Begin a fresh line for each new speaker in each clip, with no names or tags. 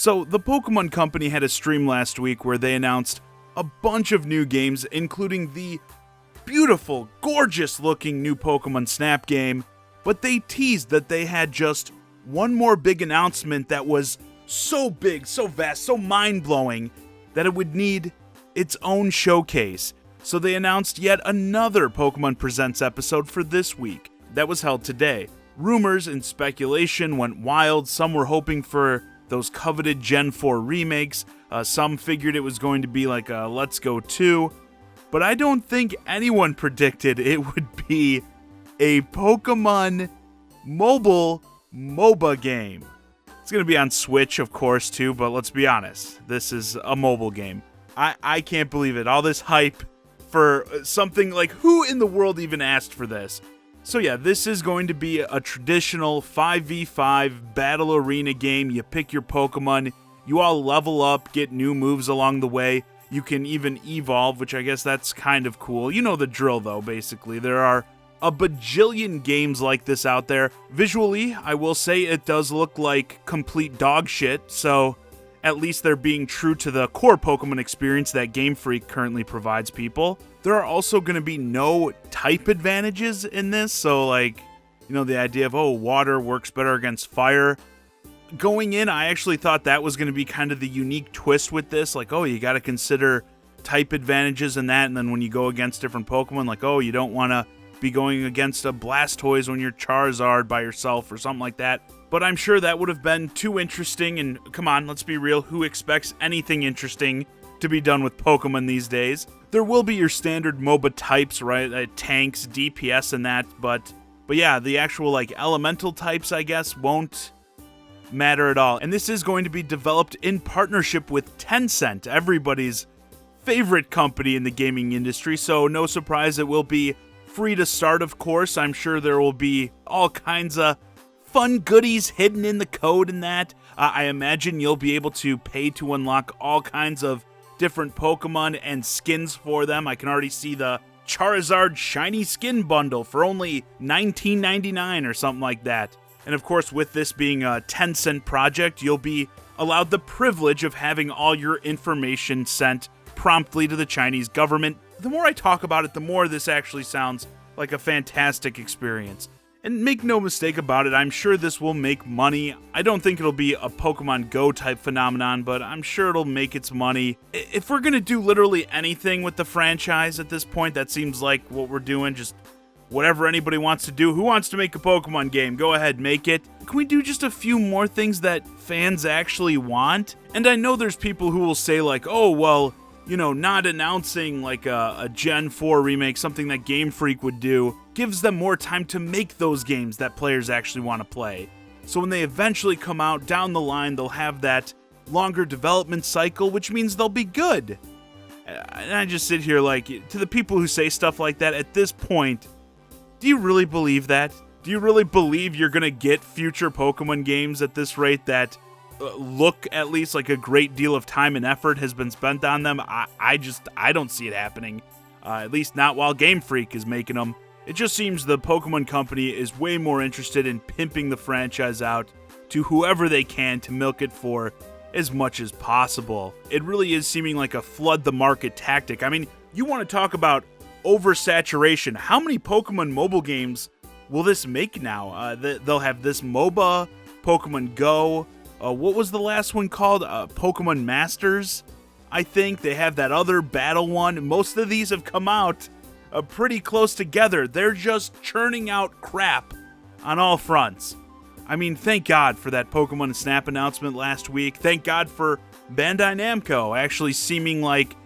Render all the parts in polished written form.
So, the Pokemon Company had a stream last week where they announced a bunch of new games, including the beautiful, gorgeous-looking new Pokemon Snap game, but they teased that they had just one more big announcement that was so big, so vast, so mind-blowing that it would need its own showcase. So they announced yet another Pokemon Presents episode for this week that was held today. Rumors and speculation went wild. Some were hoping for those coveted Gen 4 remakes. Some figured it was going to be like a Let's Go 2. But I don't think anyone predicted it would be a Pokemon mobile MOBA game. It's going to be on Switch, of course, too, but let's be honest. This is a mobile game. I can't believe it. All this hype for something like, who in the world even asked for this? So yeah, this is going to be a traditional 5v5 battle arena game. You pick your Pokemon, you all level up, get new moves along the way. You can even evolve, which I guess that's kind of cool. You know the drill though, basically. There are a bajillion games like this out there. Visually, I will say it does look like complete dog shit, so at least they're being true to the core Pokemon experience that Game Freak currently provides people. There are also going to be no type advantages in this, so like, you know, the idea of, oh, water works better against fire. Going in, I actually thought that was going to be kind of the unique twist with this, like, oh, you got to consider type advantages in that, and then when you go against different Pokemon, like, oh, you don't want to be going against a Blastoise when you're Charizard by yourself or something like that. But I'm sure that would have been too interesting, and come on, let's be real, who expects anything interesting to be done with Pokemon these days? There will be your standard MOBA types, right? Tanks, DPS, and that, but yeah, the actual like elemental types, I guess, won't matter at all. And this is going to be developed in partnership with Tencent, everybody's favorite company in the gaming industry, so no surprise it will be free to start, of course. I'm sure there will be all kinds of fun goodies hidden in the code and that. I imagine you'll be able to pay to unlock all kinds of different Pokemon and skins for them. I can already see the Charizard Shiny Skin Bundle for only $19.99 or something like that. And of course, with this being a Tencent project, you'll be allowed the privilege of having all your information sent promptly to the Chinese government. The more I talk about it, the more this actually sounds like a fantastic experience. And make no mistake about it, I'm sure this will make money. I don't think it'll be a Pokemon Go type phenomenon, but I'm sure it'll make its money. If we're going to do literally anything with the franchise at this point, that seems like what we're doing, just whatever anybody wants to do. Who wants to make a Pokemon game? Go ahead, make it. Can we do just a few more things that fans actually want? And I know there's people who will say like, oh, well, you know, not announcing like a Gen 4 remake, something that Game Freak would do, gives them more time to make those games that players actually want to play. So when they eventually come out down the line, they'll have that longer development cycle, which means they'll be good. And I just sit here like, to the people who say stuff like that, at this point, do you really believe that? Do you really believe you're going to get future Pokemon games at this rate that look at least like a great deal of time and effort has been spent on them? I don't see it happening. At least not while Game Freak is making them. It just seems the Pokemon Company is way more interested in pimping the franchise out to whoever they can to milk it for as much as possible. It really is seeming like a flood the market tactic. I mean, you want to talk about oversaturation. How many Pokemon mobile games will this make now? They'll have this MOBA, Pokemon Go. What was the last one called? Pokemon Masters, I think. They have that other battle one. Most of these have come out pretty close together. They're just churning out crap on all fronts. I mean, thank God for that Pokemon Snap announcement last week. Thank God for Bandai Namco actually seeming like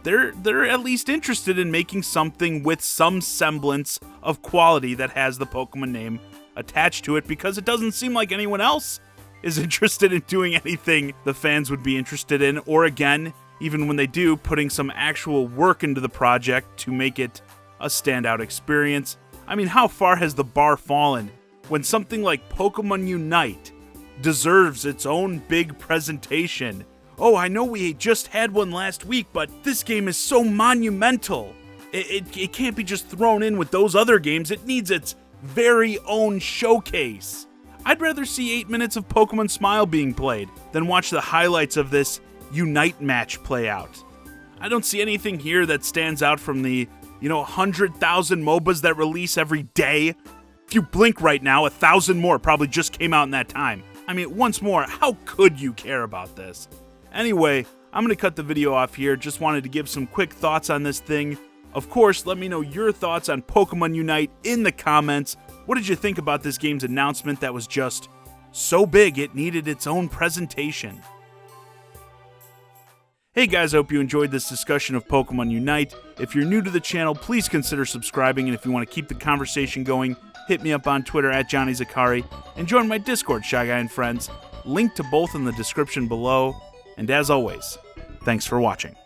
they're at least interested in making something with some semblance of quality that has the Pokemon name attached to it, because it doesn't seem like anyone else is interested in doing anything the fans would be interested in, or again, even when they do, putting some actual work into the project to make it a standout experience. I mean, how far has the bar fallen when something like Pokemon Unite deserves its own big presentation? Oh, I know we just had one last week, but this game is so monumental. It can't be just thrown in with those other games. It needs its very own showcase. I'd rather see 8 minutes of Pokemon Smile being played than watch the highlights of this Unite match play out. I don't see anything here that stands out from the, 100,000 MOBAs that release every day. If you blink right now, 1,000 more probably just came out in that time. I mean, once more, how could you care about this? Anyway, I'm going to cut the video off here. Just wanted to give some quick thoughts on this thing. Of course, let me know your thoughts on Pokemon Unite in the comments. What did you think about this game's announcement that was just so big it needed its own presentation? Hey guys, I hope you enjoyed this discussion of Pokemon Unite. If you're new to the channel, please consider subscribing, and if you want to keep the conversation going, hit me up on Twitter at JohnnyZakari, and join my Discord, ChiGuy and Friends. Link to both in the description below. And as always, thanks for watching.